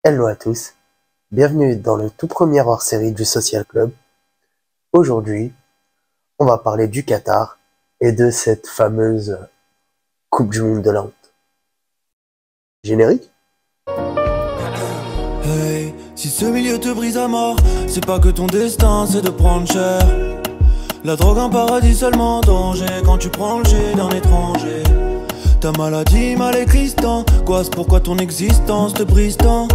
Hello à tous, bienvenue dans le tout premier hors-série du Social Club. Aujourd'hui, on va parler du Qatar et de cette fameuse Coupe du Monde de la honte. Générique? Hey, si ce milieu te brise à mort, c'est pas que ton destin, c'est de prendre cher. La drogue un paradis seulement danger quand tu prends le jet d'un étranger. Ta maladie mal existant, quoi c'est pourquoi ton existence te brise tant.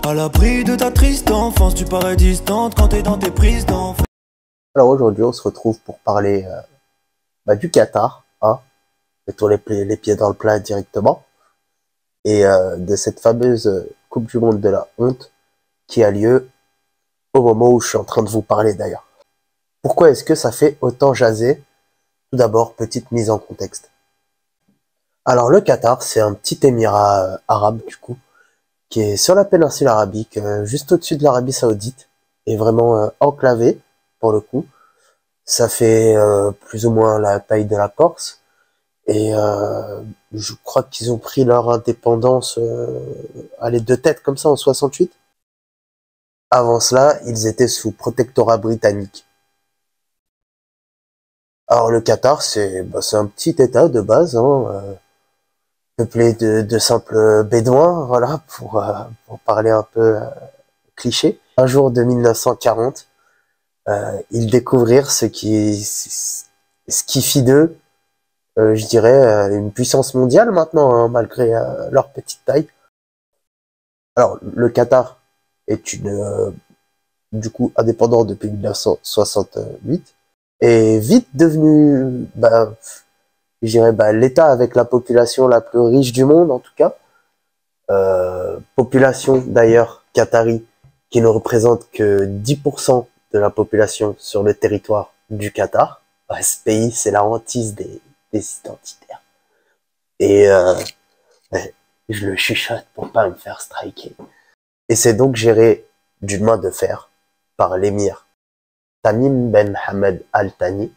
À l'abri de ta triste enfance, tu parais distante quand t'es dans tes prises d'enfance. Alors aujourd'hui, on se retrouve pour parler du Qatar, hein, mettons les pieds dans le plat directement, et de cette fameuse Coupe du Monde de la honte qui a lieu au moment où je suis en train de vous parler d'ailleurs. Pourquoi est-ce que ça fait autant jaser? Tout d'abord, petite mise en contexte. Alors le Qatar, c'est un petit émirat arabe du coup, qui est sur la péninsule arabique, juste au-dessus de l'Arabie Saoudite, et vraiment enclavé pour le coup. Ça fait plus ou moins la taille de la Corse, et je crois qu'ils ont pris leur indépendance, allez, de tête comme ça en 68. Avant cela, ils étaient sous protectorat britannique. Alors le Qatar, c'est un petit État de base, hein, peuplé de simples bédouins, voilà, pour parler un peu cliché. Un jour de 1940, ils découvrirent ce qui fit d'eux, je dirais, une puissance mondiale maintenant, hein, malgré leur petite taille. Alors, le Qatar est du coup, indépendant depuis 1968, et vite devenu, je dirais, l'État avec la population la plus riche du monde, en tout cas. Population d'ailleurs qatari qui ne représente que 10% de la population sur le territoire du Qatar. Ce pays, c'est la hantise des identitaires. Et ouais, je le chuchote pour pas me faire striker. Et c'est donc géré d'une main de fer par l'émir Tamim Ben Hamad Al Thani,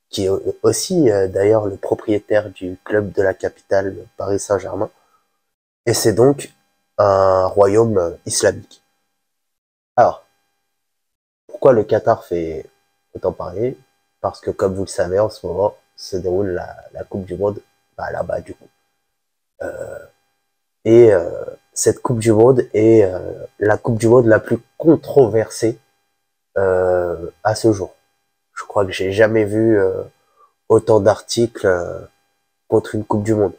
qui est aussi d'ailleurs le propriétaire du club de la capitale Paris Saint-Germain. Et c'est donc un royaume islamique. Alors, pourquoi le Qatar fait autant parler? Parce que, comme vous le savez, en ce moment se déroule la Coupe du Monde là-bas, du coup. Et cette Coupe du Monde est la Coupe du Monde la plus controversée à ce jour. Je crois que j'ai jamais vu autant d'articles contre une Coupe du Monde.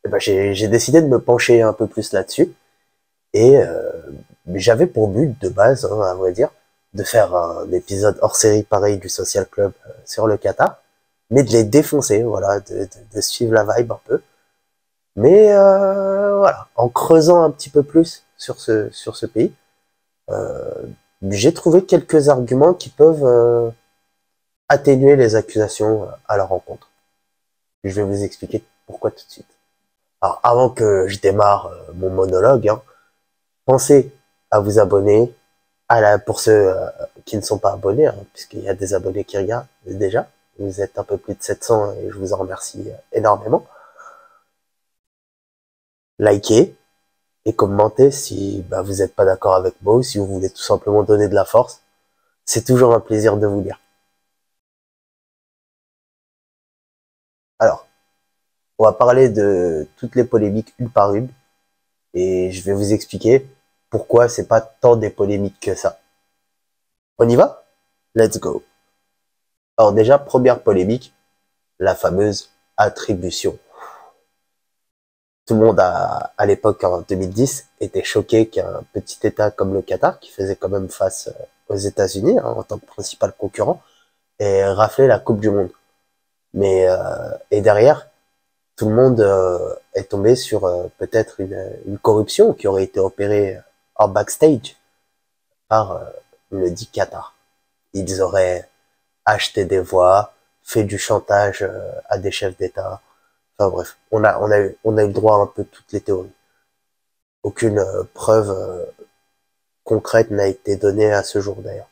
Et j'ai décidé de me pencher un peu plus là-dessus. Et j'avais pour but de base, hein, à vrai dire, de faire un épisode hors série pareil du Social Club sur le Qatar, mais de les défoncer, voilà, de suivre la vibe un peu. Mais voilà, en creusant un petit peu plus sur ce pays, euh, j'ai trouvé quelques arguments qui peuvent atténuer les accusations à leur encontre. Je vais vous expliquer pourquoi tout de suite. Alors, avant que je démarre mon monologue, hein, pensez à vous abonner pour ceux qui ne sont pas abonnés, hein, puisqu'il y a des abonnés qui regardent déjà. Vous êtes un peu plus de 700 et je vous en remercie énormément. Likez et commentez si vous n'êtes pas d'accord avec moi ou si vous voulez tout simplement donner de la force. C'est toujours un plaisir de vous lire. Alors, on va parler de toutes les polémiques une par une et je vais vous expliquer pourquoi c'est pas tant des polémiques que ça. On y va? Let's go. Alors déjà, première polémique, la fameuse attribution. Tout le monde à l'époque, en 2010, était choqué qu'un petit État comme le Qatar, qui faisait quand même face aux États-Unis, hein, en tant que principal concurrent, ait raflé la Coupe du Monde. Mais et derrière, tout le monde est tombé sur peut-être une corruption qui aurait été opérée en backstage par le dit Qatar. Ils auraient acheté des voix, fait du chantage à des chefs d'État. Enfin bref, on a eu le droit à un peu toutes les théories. Aucune preuve concrète n'a été donnée à ce jour d'ailleurs.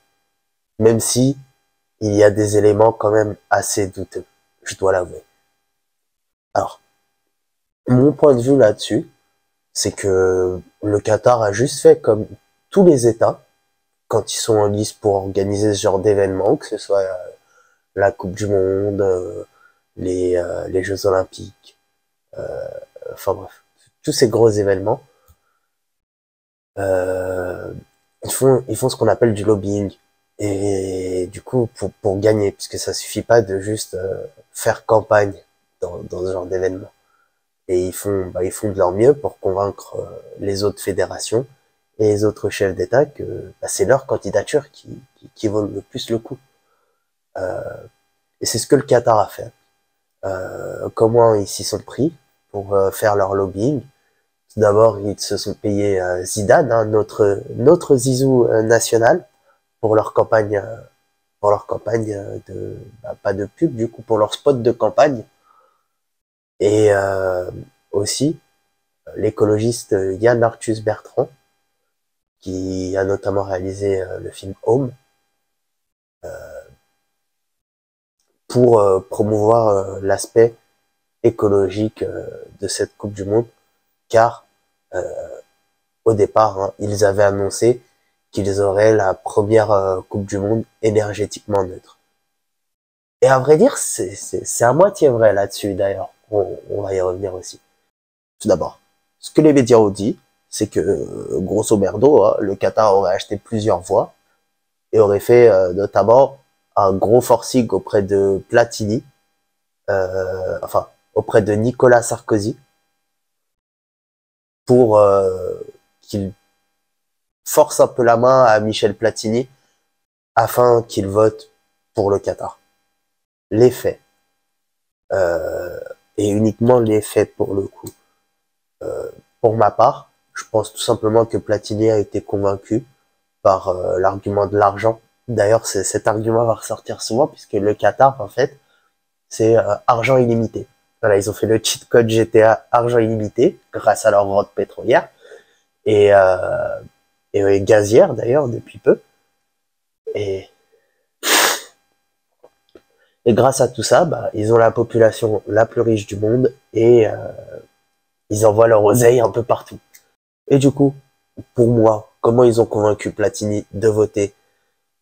Même si il y a des éléments quand même assez douteux, je dois l'avouer. Alors, Mon point de vue là-dessus, c'est que le Qatar a juste fait comme tous les États quand ils sont en lice pour organiser ce genre d'événements, que ce soit la Coupe du Monde, les Jeux Olympiques, enfin bref, tous ces gros événements. Euh, ils font ce qu'on appelle du lobbying. Et du coup, pour gagner, parce que ça suffit pas de juste faire campagne dans ce genre d'événement. Et ils font de leur mieux pour convaincre les autres fédérations et les autres chefs d'État que c'est leur candidature qui vaut le plus le coup. Euh, et c'est ce que le Qatar a fait. Comment ils s'y sont pris pour faire leur lobbying? Tout d'abord, ils se sont payés Zidane, hein, notre Zizou national, pour leur campagne, pas de pub, du coup, pour leur spot de campagne. Et aussi, l'écologiste Yann Arthus Bertrand, qui a notamment réalisé le film Home, pour promouvoir l'aspect écologique de cette Coupe du Monde, car au départ, hein, ils avaient annoncé qu'ils auraient la première Coupe du Monde énergétiquement neutre. Et à vrai dire, c'est à moitié vrai là-dessus d'ailleurs. On va y revenir aussi. Tout d'abord, ce que les médias ont dit, c'est que grosso merdo, hein, le Qatar aurait acheté plusieurs voix et aurait fait notamment un gros forcing auprès de Platini, enfin auprès de Nicolas Sarkozy, pour qu'il force un peu la main à Michel Platini afin qu'il vote pour le Qatar. Les faits, et uniquement les faits pour le coup. Pour ma part, je pense tout simplement que Platini a été convaincu par l'argument de l'argent. D'ailleurs, cet argument va ressortir souvent puisque le Qatar, en fait, c'est argent illimité. Voilà, ils ont fait le cheat code GTA argent illimité grâce à leur vente pétrolière et, gazière d'ailleurs depuis peu. Et, et grâce à tout ça, ils ont la population la plus riche du monde et ils envoient leur oseille un peu partout. Et du coup, pour moi, comment ils ont convaincu Platini de voter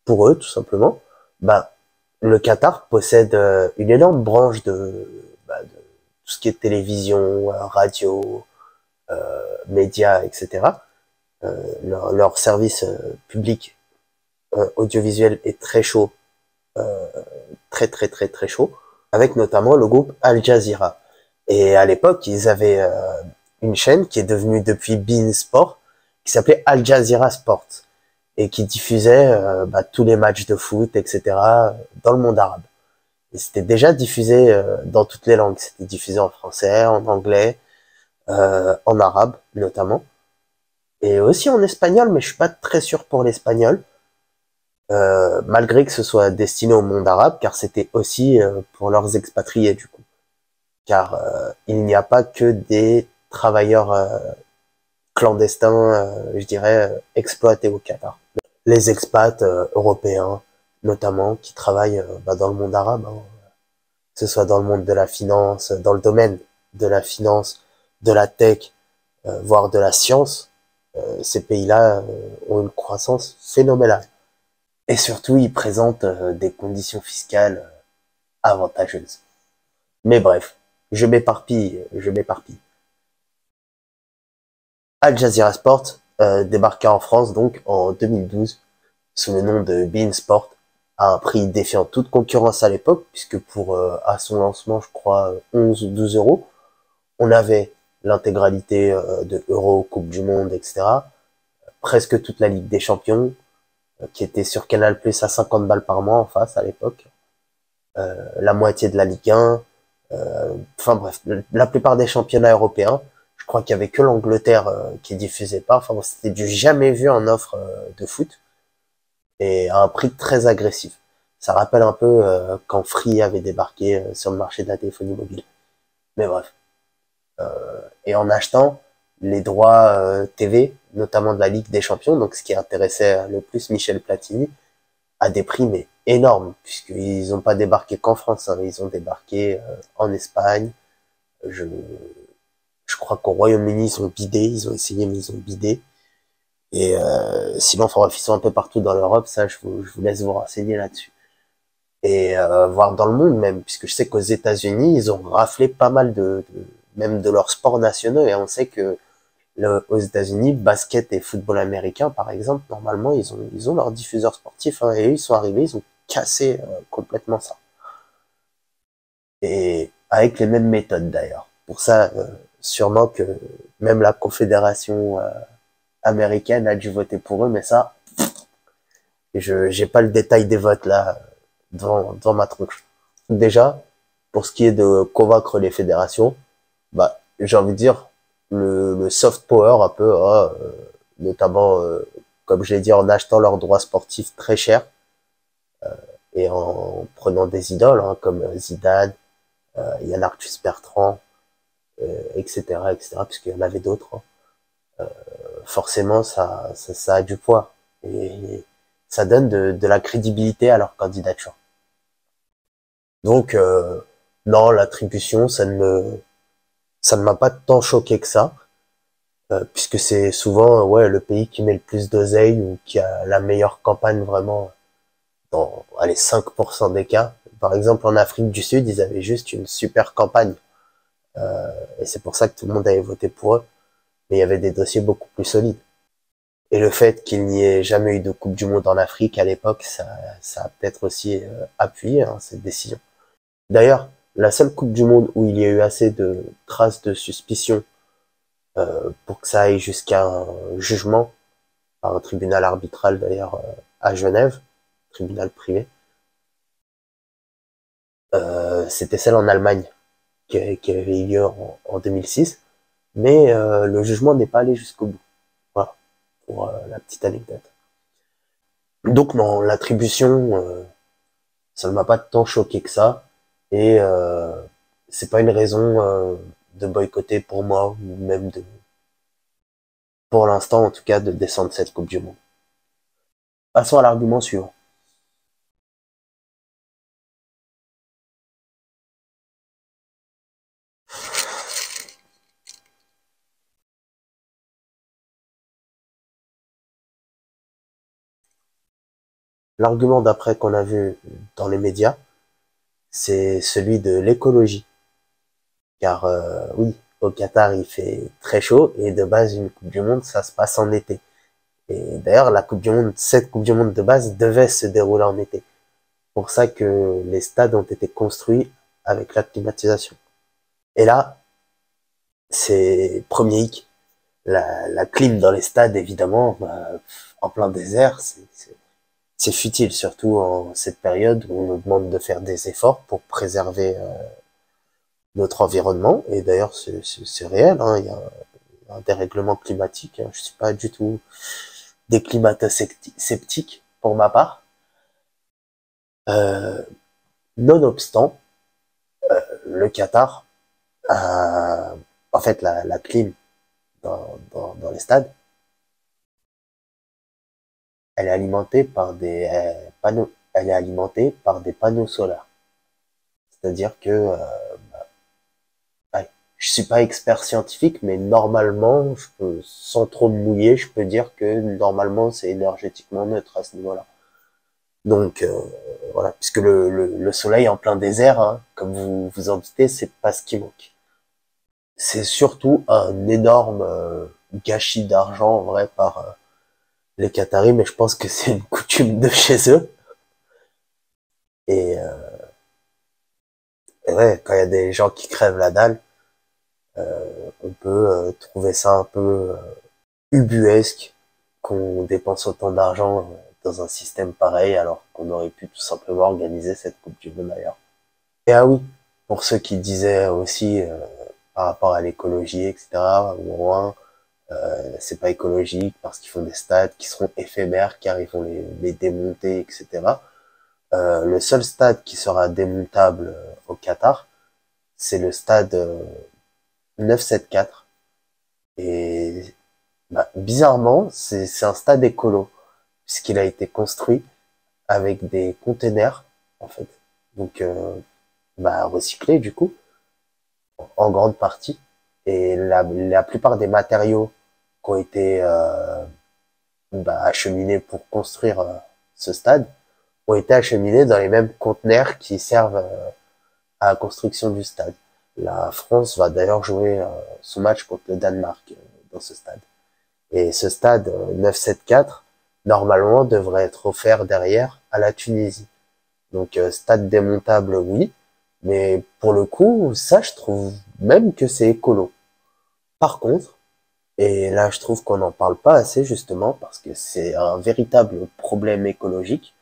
pour eux, tout simplement? Le Qatar possède une énorme branche de tout ce qui est télévision, radio, médias, etc. Leur service public audiovisuel est très chaud, très très très très chaud, avec notamment le groupe Al Jazeera. Et à l'époque, ils avaient une chaîne qui est devenue depuis beIN Sport, qui s'appelait Al Jazeera Sport, et qui diffusait tous les matchs de foot, etc., dans le monde arabe. Et c'était déjà diffusé dans toutes les langues. C'était diffusé en français, en anglais, en arabe notamment, et aussi en espagnol, mais je suis pas très sûr pour l'espagnol, malgré que ce soit destiné au monde arabe, car c'était aussi pour leurs expatriés du coup. Car il n'y a pas que des travailleurs clandestins, je dirais, exploités au Qatar. Les expats européens, notamment, qui travaillent dans le monde arabe, hein, que ce soit dans le monde de la finance, dans le domaine de la finance, de la tech, voire de la science, ces pays-là ont une croissance phénoménale. Et surtout, ils présentent des conditions fiscales avantageuses. Mais bref, je m'éparpille. Al Jazeera Sport débarqua en France donc en 2012 sous le nom de beIN Sport à un prix défiant toute concurrence à l'époque, puisque pour à son lancement, je crois 11 ou 12 euros, on avait l'intégralité de Euro, Coupe du Monde, etc. Presque toute la Ligue des Champions, qui était sur Canal Plus à 50 balles par mois en face à l'époque. La moitié de la Ligue 1, enfin bref, la plupart des championnats européens. Je crois qu'il y avait que l'Angleterre qui diffusait pas. Enfin, c'était du jamais vu en offre de foot et à un prix très agressif. Ça rappelle un peu quand Free avait débarqué sur le marché de la téléphonie mobile. Mais bref. Et en achetant les droits TV, notamment de la Ligue des Champions, donc ce qui intéressait le plus Michel Platini, à des prix mais énormes, puisqu'ils n'ont pas débarqué qu'en France, hein, ils ont débarqué en Espagne, crois qu'au Royaume-Uni, ils ont bidé, ils ont essayé, mais ils ont bidé. Et sinon, enfin bref, ils sont un peu partout dans l'Europe, ça, je vous laisse vous renseigner là-dessus. Et voir dans le monde même, puisque je sais qu'aux États-Unis, ils ont raflé pas mal même de leurs sports nationaux, et on sait que aux États-Unis, basket et football américain, par exemple, normalement, ils ont leurs diffuseurs sportifs, hein, et eux, ils sont arrivés, ils ont cassé complètement ça. Et avec les mêmes méthodes d'ailleurs. Pour ça, sûrement que même la Confédération américaine a dû voter pour eux, mais ça, je j'ai pas le détail des votes là devant ma tronche. Déjà, pour ce qui est de convaincre les fédérations, bah j'ai envie de dire le soft power un peu, hein, notamment comme je l'ai dit en achetant leurs droits sportifs très chers et en prenant des idoles hein, comme Zidane, Yann Arthus Bertrand, etc., etc., puisqu'il y en avait d'autres. Hein. Forcément, ça a du poids et ça donne de la crédibilité à leur candidature. Donc, non, l'attribution, ça ne m'a pas tant choqué que ça, puisque c'est souvent ouais le pays qui met le plus d'oseille ou qui a la meilleure campagne vraiment dans allez 5% des cas. Par exemple, en Afrique du Sud, ils avaient juste une super campagne. Et c'est pour ça que tout le monde avait voté pour eux. Mais il y avait des dossiers beaucoup plus solides. Et le fait qu'il n'y ait jamais eu de Coupe du Monde en Afrique à l'époque, ça a peut-être aussi appuyé hein, cette décision. D'ailleurs, la seule Coupe du Monde où il y a eu assez de traces de suspicion pour que ça aille jusqu'à un jugement par un tribunal arbitral d'ailleurs à Genève, tribunal privé, c'était celle en Allemagne qui avait eu lieu en 2006, mais le jugement n'est pas allé jusqu'au bout. Voilà, pour la petite anecdote. Donc non, l'attribution, ça ne m'a pas tant choqué que ça, et c'est pas une raison de boycotter pour moi, ou même pour l'instant en tout cas, de descendre cette Coupe du Monde. Passons à l'argument suivant. L'argument d'après qu'on a vu dans les médias, c'est celui de l'écologie. Car oui, au Qatar, il fait très chaud et de base, une Coupe du Monde, ça se passe en été. Et d'ailleurs, la Coupe du Monde, cette Coupe du Monde de base devait se dérouler en été. Pour ça que les stades ont été construits avec la climatisation. Et là, c'est premier hic. La clim dans les stades, évidemment, bah, en plein désert, c'est futile, surtout en cette période où on nous demande de faire des efforts pour préserver notre environnement. Et d'ailleurs, c'est réel, hein, il y a un dérèglement climatique. Hein, je suis pas du tout des climato-sceptiques pour ma part. Euh, Nonobstant, le Qatar a, en fait, la clim dans les stades, elle est alimentée par des panneaux, elle est alimentée par des panneaux solaires. C'est-à-dire que, allez, je suis pas expert scientifique, mais normalement, je peux, sans trop me mouiller, je peux dire que normalement, c'est énergétiquement neutre à ce niveau-là. Donc voilà, puisque le soleil en plein désert, hein, comme vous vous en doutez, c'est pas ce qui manque. C'est surtout un énorme gâchis d'argent en vrai par les Qataris, mais je pense que c'est une coutume de chez eux. Et, et ouais, quand il y a des gens qui crèvent la dalle, on peut trouver ça un peu ubuesque qu'on dépense autant d'argent dans un système pareil alors qu'on aurait pu tout simplement organiser cette Coupe du Monde ailleurs. Et ah oui, pour ceux qui disaient aussi par rapport à l'écologie, etc., au moins, c'est pas écologique parce qu'ils font des stades qui seront éphémères car ils vont les démonter, etc. Le seul stade qui sera démontable au Qatar, c'est le stade 974. Et bah, bizarrement, c'est un stade écolo, puisqu'il a été construit avec des containers, en fait. Donc, bah, recyclés, du coup, en grande partie. Et la plupart des matériaux qui ont été acheminés pour construire ce stade ont été acheminés dans les mêmes conteneurs qui servent à la construction du stade. La France va d'ailleurs jouer son match contre le Danemark dans ce stade. Et ce stade 974, normalement, devrait être offert derrière à la Tunisie. Donc stade démontable, oui, mais pour le coup, ça, je trouve même que c'est écolo. Par contre, et là, je trouve qu'on n'en parle pas assez justement parce que c'est un véritable problème écologique.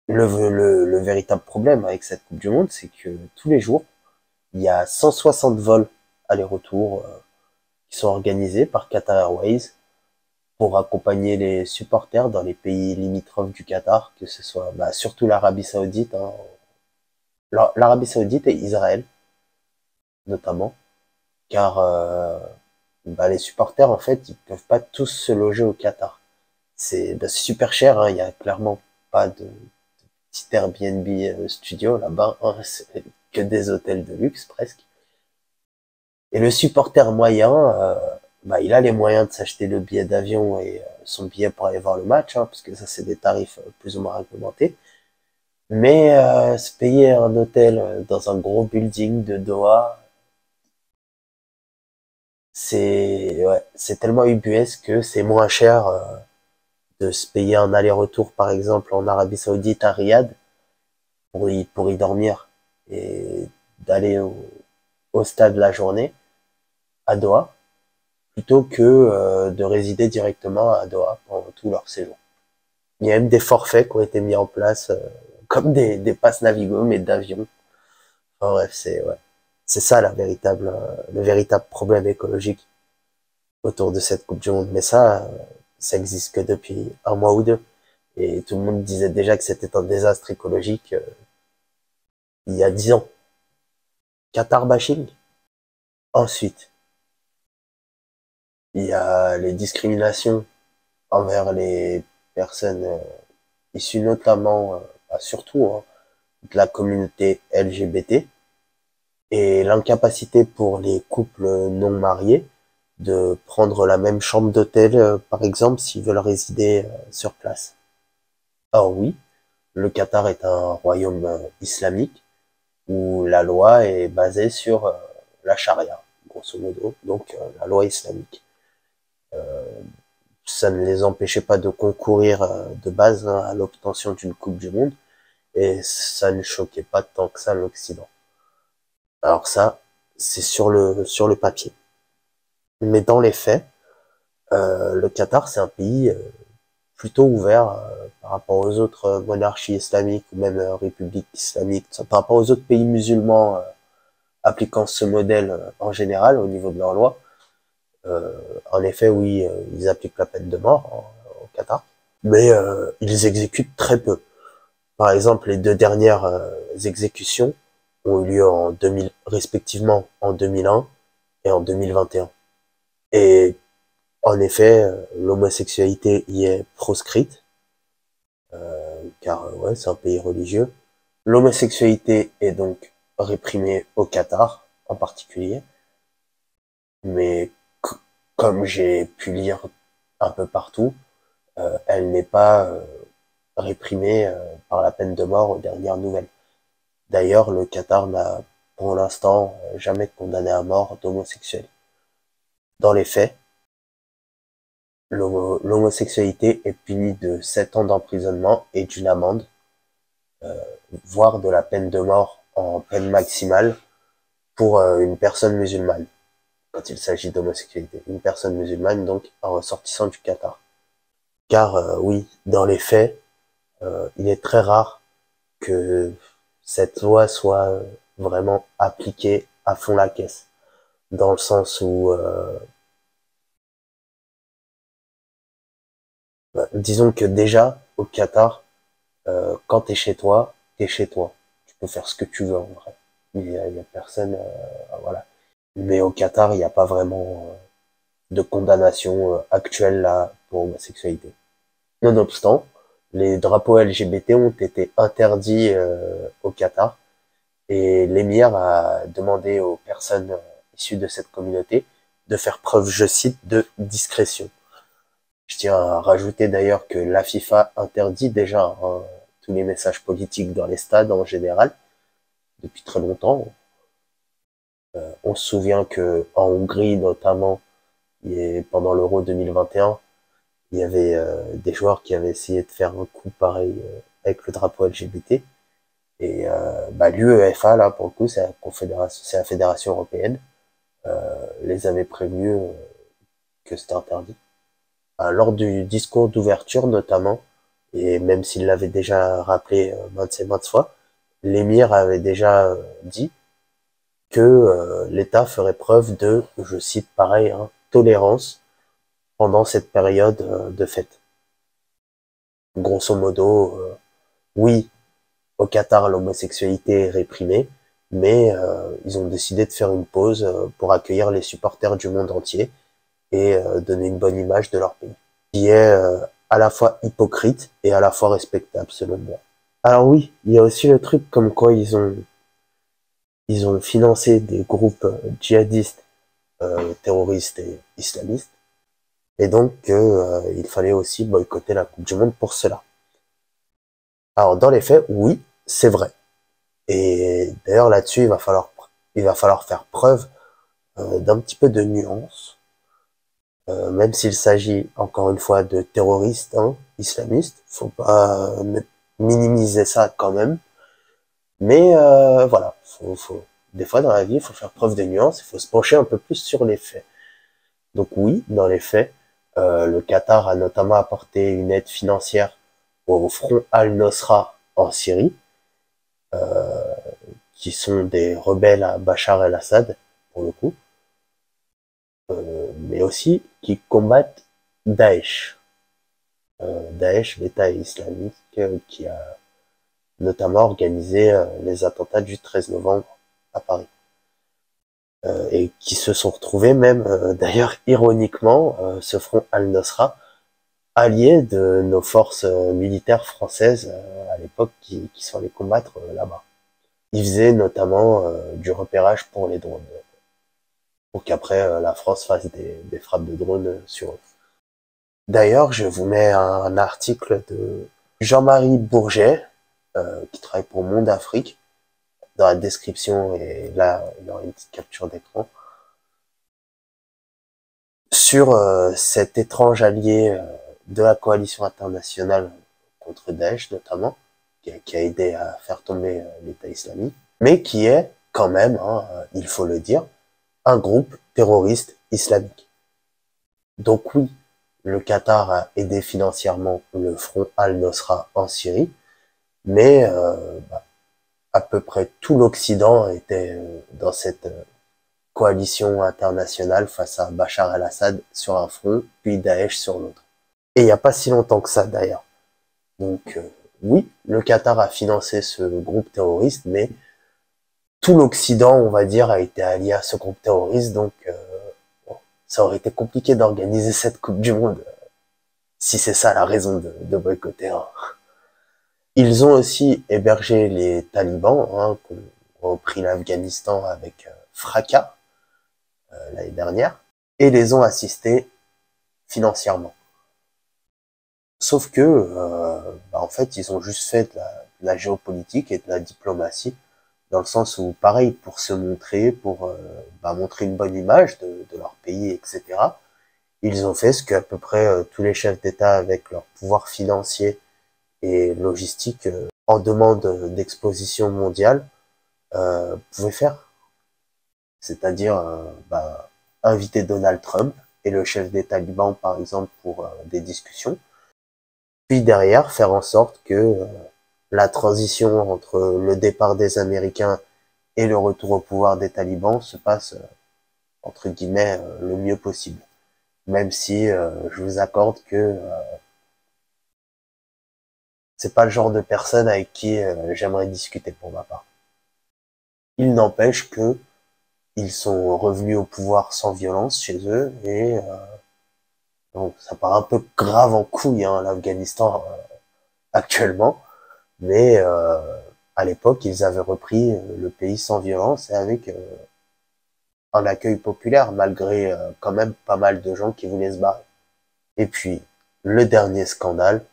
Le véritable problème avec cette Coupe du Monde, c'est que tous les jours, il y a 160 vols aller-retour qui sont organisés par Qatar Airways pour accompagner les supporters dans les pays limitrophes du Qatar, que ce soit surtout l'Arabie Saoudite, hein. L'Arabie Saoudite et Israël notamment, car les supporters en fait ils peuvent pas tous se loger au Qatar. C'est super cher, hein, il y a clairement pas de petit Airbnb studio là-bas, hein, c'est que des hôtels de luxe presque. Et le supporter moyen, il a les moyens de s'acheter le billet d'avion et son billet pour aller voir le match, hein, parce que ça c'est des tarifs plus ou moins réglementés. Mais se payer un hôtel dans un gros building de Doha, c'est tellement ubuesque que c'est moins cher de se payer un aller-retour par exemple en Arabie Saoudite à Riyad pour y dormir et d'aller au stade la journée à Doha plutôt que de résider directement à Doha pendant tout leur séjour. Il y a même des forfaits qui ont été mis en place comme des passes Navigo mais d'avion. Enfin bref, c'est ça le véritable problème écologique autour de cette Coupe du Monde. Mais ça existe que depuis un mois ou deux. Et tout le monde disait déjà que c'était un désastre écologique il y a 10 ans. Qatar bashing. Ensuite, il y a les discriminations envers les personnes issues notamment, surtout, hein, de la communauté LGBT et l'incapacité pour les couples non mariés de prendre la même chambre d'hôtel, par exemple, s'ils veulent résider sur place. Or oui, le Qatar est un royaume islamique où la loi est basée sur la charia, grosso modo, donc la loi islamique. Ça ne les empêchait pas de concourir de base, hein, à l'obtention d'une Coupe du Monde, et ça ne choquait pas tant que ça l'Occident. Alors ça, c'est sur le papier. Mais dans les faits, le Qatar, c'est un pays plutôt ouvert par rapport aux autres monarchies islamiques ou même républiques islamiques, par rapport aux autres pays musulmans appliquant ce modèle en général au niveau de leur loi. En effet, oui, ils appliquent la peine de mort au Qatar, mais ils exécutent très peu. Par exemple, les deux dernières exécutions ont eu lieu en 2000, respectivement en 2001 et en 2021. Et en effet, l'homosexualité y est proscrite, car ouais, c'est un pays religieux. L'homosexualité est donc réprimée au Qatar, en particulier. Mais comme j'ai pu lire un peu partout, elle n'est pas réprimée par la peine de mort aux dernières nouvelles. D'ailleurs, le Qatar n'a pour l'instant jamais condamné à mort d'homosexuels. Dans les faits, l'homosexualité est punie de 7 ans d'emprisonnement et d'une amende, voire de la peine de mort en peine maximale pour une personne musulmane, quand il s'agit d'homosexualité. Une personne musulmane, donc, en ressortissant du Qatar. Car oui, dans les faits, il est très rare que cette loi soit vraiment appliquée à fond la caisse. Dans le sens où disons que déjà, au Qatar, quand t'es chez toi, t'es chez toi. Tu peux faire ce que tu veux, en vrai. Il y a personne, voilà. Mais au Qatar, il n'y a pas vraiment de condamnation actuelle là pour homosexualité. Nonobstant, les drapeaux LGBT ont été interdits au Qatar Et l'émir a demandé aux personnes issues de cette communauté de faire preuve, je cite, de discrétion. Je tiens à rajouter d'ailleurs que la FIFA interdit déjà tous les messages politiques dans les stades en général, depuis très longtemps. On se souvient que en Hongrie notamment, pendant l'Euro 2021, il y avait des joueurs qui avaient essayé de faire un coup pareil avec le drapeau LGBT. Et l'UEFA, là, pour le coup, c'est la fédération européenne, les avait prévenus que c'était interdit. Lors du discours d'ouverture notamment, et même s'il l'avait déjà rappelé maintes et maintes fois, l'émir avait déjà dit que l'État ferait preuve de, je cite pareil, tolérance pendant cette période de fête. Grosso modo, oui, au Qatar, l'homosexualité est réprimée, mais ils ont décidé de faire une pause pour accueillir les supporters du monde entier et donner une bonne image de leur pays, qui est à la fois hypocrite et à la fois respectable selon moi. Alors oui, il y a aussi le truc comme quoi ils ont financé des groupes djihadistes, terroristes et islamistes, et donc il fallait aussi boycotter la Coupe du Monde pour cela. Alors dans les faits, oui, c'est vrai. Et d'ailleurs là-dessus, il va falloir faire preuve d'un petit peu de nuance, même s'il s'agit encore une fois de terroristes islamistes, faut pas minimiser ça quand même. Mais voilà, des fois dans la vie, il faut faire preuve de nuance, il faut se pencher un peu plus sur les faits. Donc oui, dans les faits, le Qatar a notamment apporté une aide financière au front Al-Nosra en Syrie, qui sont des rebelles à Bachar el-Assad, pour le coup, mais aussi qui combattent Daesh. Daesh, l'État islamique, qui a notamment organisé les attentats du 13 novembre à Paris. Et qui se sont retrouvés même, d'ailleurs ironiquement, ce front Al-Nosra, allié de nos forces militaires françaises à l'époque qui sont allées combattre là-bas. Ils faisaient notamment du repérage pour les drones, pour qu'après la France fasse des frappes de drones sur eux. D'ailleurs, je vous mets un article de Jean-Marie Bourget, qui travaille pour Monde Afrique, dans la description, et là, il y aura une petite capture d'écran, sur cet étrange allié de la coalition internationale contre Daesh, notamment, qui a aidé à faire tomber l'État islamique, mais qui est quand même, il faut le dire, un groupe terroriste islamique. Donc oui, le Qatar a aidé financièrement le front Al-Nosra en Syrie, mais à peu près tout l'Occident était dans cette coalition internationale face à Bachar el-Assad sur un front, puis Daesh sur l'autre. Et il n'y a pas si longtemps que ça d'ailleurs. Donc oui, le Qatar a financé ce groupe terroriste, mais tout l'Occident, on va dire, a été allié à ce groupe terroriste, donc ça aurait été compliqué d'organiser cette Coupe du Monde, si c'est ça la raison de boycotter. Ils ont aussi hébergé les talibans, qui ont repris l'Afghanistan avec fracas l'année dernière, et les ont assistés financièrement. Sauf que, en fait, ils ont juste fait de la géopolitique et de la diplomatie, dans le sens où, pareil, pour se montrer, pour montrer une bonne image de leur pays, etc., ils ont fait ce qu'à peu près tous les chefs d'État, avec leur pouvoir financier et logistique, en demande d'exposition mondiale, pouvaient faire. C'est-à-dire inviter Donald Trump et le chef des talibans, par exemple, pour des discussions, puis derrière faire en sorte que la transition entre le départ des Américains et le retour au pouvoir des talibans se passe entre guillemets le mieux possible. Même si je vous accorde que c'est pas le genre de personne avec qui j'aimerais discuter pour ma part. Il n'empêche que ils sont revenus au pouvoir sans violence chez eux, et donc ça part un peu grave en couille l'Afghanistan actuellement, mais à l'époque, ils avaient repris le pays sans violence et avec un accueil populaire, malgré quand même pas mal de gens qui voulaient se barrer. Et puis, le dernier scandale,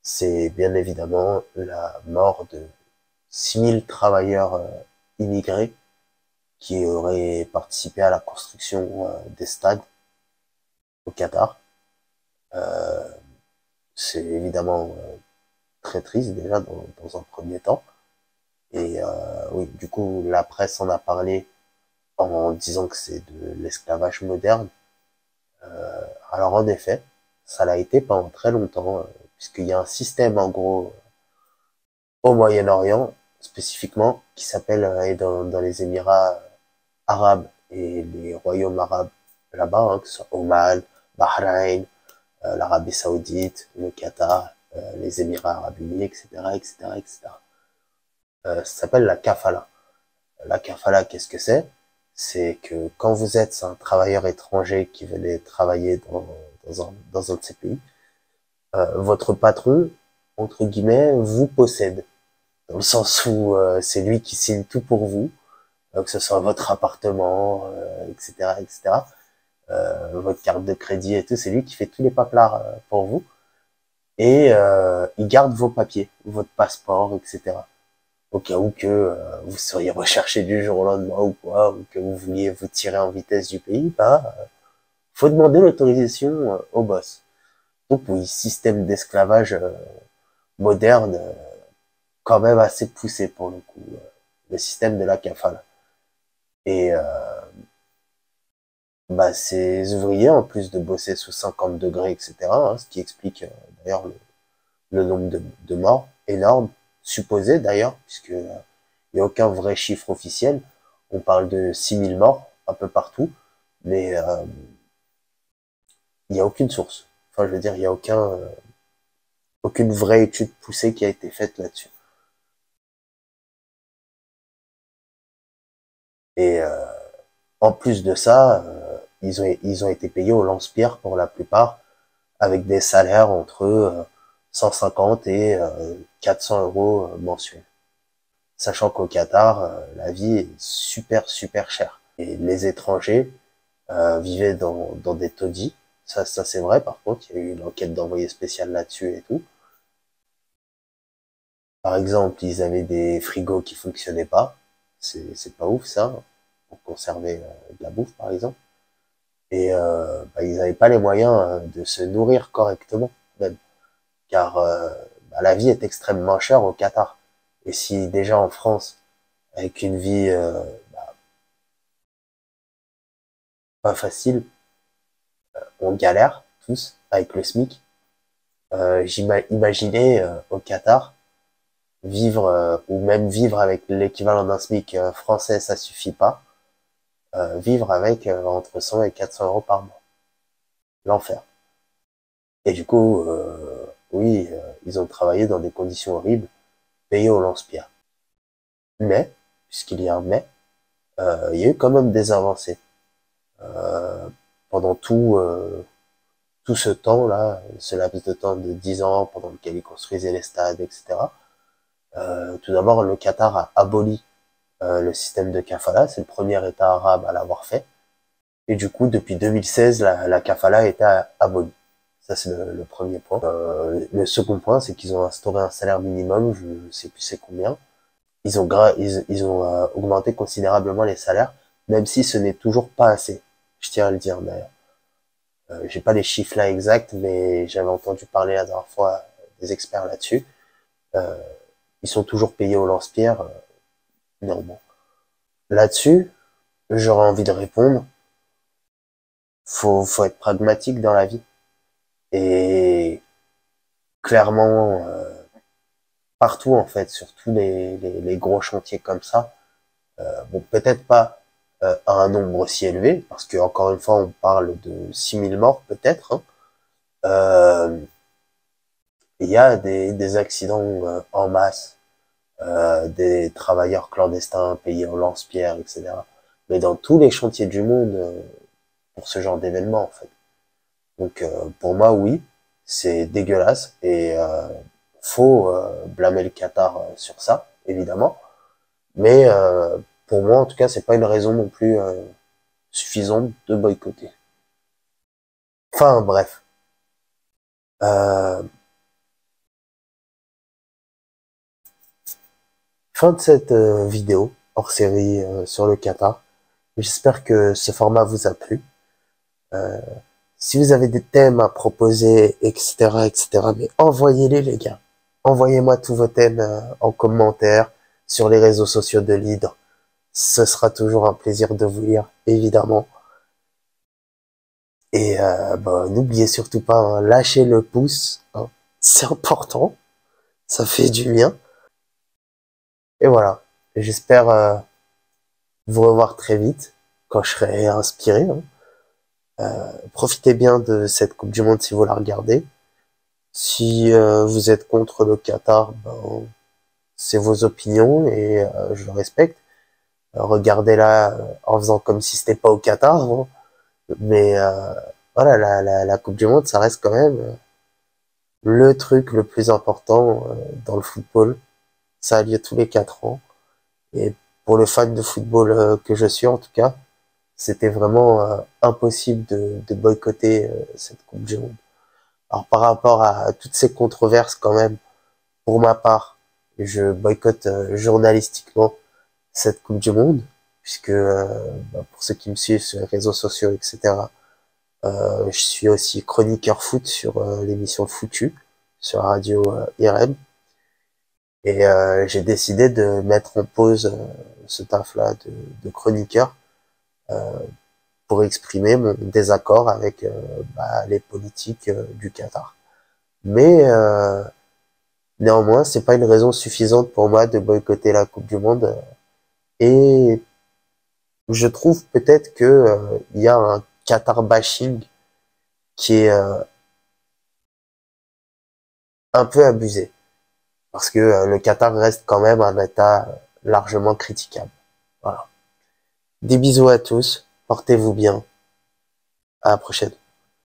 c'est bien évidemment la mort de 6000 travailleurs immigrés qui auraient participé à la construction des stades au Qatar. Euh, c'est évidemment très triste déjà dans un premier temps. Et oui, du coup, la presse en a parlé en disant que c'est de l'esclavage moderne. Alors en effet, ça l'a été pendant très longtemps, puisqu'il y a un système en gros au Moyen-Orient spécifiquement qui s'appelle et dans les Émirats arabes et les royaumes arabes là-bas, hein, que ce soit Oman, Bahreïn, l'Arabie Saoudite, le Qatar, les Émirats arabes unis, etc., etc., etc. Ça s'appelle la kafala. La kafala, qu'est-ce que c'est? C'est que quand vous êtes un travailleur étranger qui venait travailler dans un de ces pays, votre patron, entre guillemets, vous possède. Dans le sens où c'est lui qui signe tout pour vous, que ce soit votre appartement, etc., etc., votre carte de crédit et tout, c'est lui qui fait tous les paplards pour vous. Et il garde vos papiers, votre passeport, etc. Au cas où que vous seriez recherché du jour au lendemain ou quoi, ou que vous vouliez vous tirer en vitesse du pays, bah, faut demander l'autorisation au boss. Donc oui, système d'esclavage moderne, quand même assez poussé pour le coup, le système de la kafala. Et bah, ces ouvriers, en plus de bosser sous 50 degrés, etc., hein, ce qui explique d'ailleurs le nombre de morts énorme, supposé d'ailleurs, puisque il n'y a aucun vrai chiffre officiel. On parle de 6000 morts un peu partout, mais il n'y a aucune source. Enfin, je veux dire, il n'y a aucune vraie étude poussée qui a été faite là-dessus. Et en plus de ça, ils ont été payés au lance-pierre pour la plupart, avec des salaires entre 150 et 400 euros mensuels. Sachant qu'au Qatar, la vie est super super chère. Et les étrangers vivaient dans des taudis. Ça c'est vrai, par contre, il y a eu une enquête d'envoyé spécial là-dessus et tout. Par exemple, ils avaient des frigos qui fonctionnaient pas. C'est pas ouf ça, pour conserver de la bouffe par exemple. Et bah, ils n'avaient pas les moyens de se nourrir correctement même, car bah, la vie est extrêmement chère au Qatar. Et si déjà en France, avec une vie bah, pas facile, on galère tous avec le SMIC, imaginez au Qatar vivre ou même vivre avec l'équivalent d'un SMIC français, ça suffit pas. Vivre avec entre 100 et 400 euros par mois. L'enfer. Et du coup, oui, ils ont travaillé dans des conditions horribles, payés au lance-pierre. Mais, puisqu'il y a un mais, il y a eu quand même des avancées. Pendant tout ce temps-là, ce laps de temps de 10 ans pendant lequel ils construisaient les stades, etc. Tout d'abord, le Qatar a aboli le système de kafala, c'est le premier État arabe à l'avoir fait. Et du coup, depuis 2016, la kafala a été abolie. Ça, c'est le premier point. Le second point, c'est qu'ils ont instauré un salaire minimum, je sais plus c'est combien. Ils ont augmenté considérablement les salaires, même si ce n'est toujours pas assez. Je tiens à le dire d'ailleurs. J'ai pas les chiffres là exacts, mais j'avais entendu parler la dernière fois des experts là-dessus. Euh, Ils sont toujours payés au lance-pierre, néanmoins. Là-dessus, j'aurais envie de répondre, faut être pragmatique dans la vie. Et clairement, partout en fait, sur tous les gros chantiers comme ça, bon peut-être pas à un nombre aussi élevé, parce que encore une fois on parle de 6000 morts peut-être, hein. Il y a des accidents en masse, des travailleurs clandestins payés au lance-pierre, etc. Mais dans tous les chantiers du monde, pour ce genre d'événement en fait. Donc pour moi oui, c'est dégueulasse et faut blâmer le Qatar sur ça, évidemment. Mais pour moi, en tout cas, c'est pas une raison non plus suffisante de boycotter. Enfin, bref. Fin de cette vidéo hors série sur le Qatar. J'espère que ce format vous a plu. Euh, si vous avez des thèmes à proposer, etc., etc., mais envoyez-les, les gars. Envoyez-moi tous vos thèmes en commentaire sur les réseaux sociaux de l'Hydre. Ce sera toujours un plaisir de vous lire, évidemment. Et n'oubliez surtout pas, hein, lâchez le pouce. Hein. C'est important. Ça fait du bien. Et voilà. J'espère vous revoir très vite quand je serai inspiré. Hein. Profitez bien de cette Coupe du Monde si vous la regardez. Si vous êtes contre le Qatar, ben, c'est vos opinions et je le respecte. Regardez-la en faisant comme si c'était pas au Qatar. Hein. Mais voilà, la Coupe du Monde, ça reste quand même le truc le plus important dans le football. Ça a lieu tous les 4 ans. Et pour le fan de football que je suis en tout cas, c'était vraiment impossible de boycotter cette Coupe du Monde. Alors par rapport à toutes ces controverses quand même, pour ma part, je boycotte journalistiquement cette Coupe du Monde, puisque pour ceux qui me suivent sur les réseaux sociaux, etc., je suis aussi chroniqueur foot sur l'émission Foutu, sur la radio IRM. Et j'ai décidé de mettre en pause ce taf-là de chroniqueur pour exprimer mon désaccord avec les politiques du Qatar. Mais néanmoins, c'est pas une raison suffisante pour moi de boycotter la Coupe du Monde. Et je trouve peut-être que il y a un Qatar bashing qui est un peu abusé. Parce que le Qatar reste quand même un État largement critiquable. Voilà. Des bisous à tous, portez-vous bien, à la prochaine.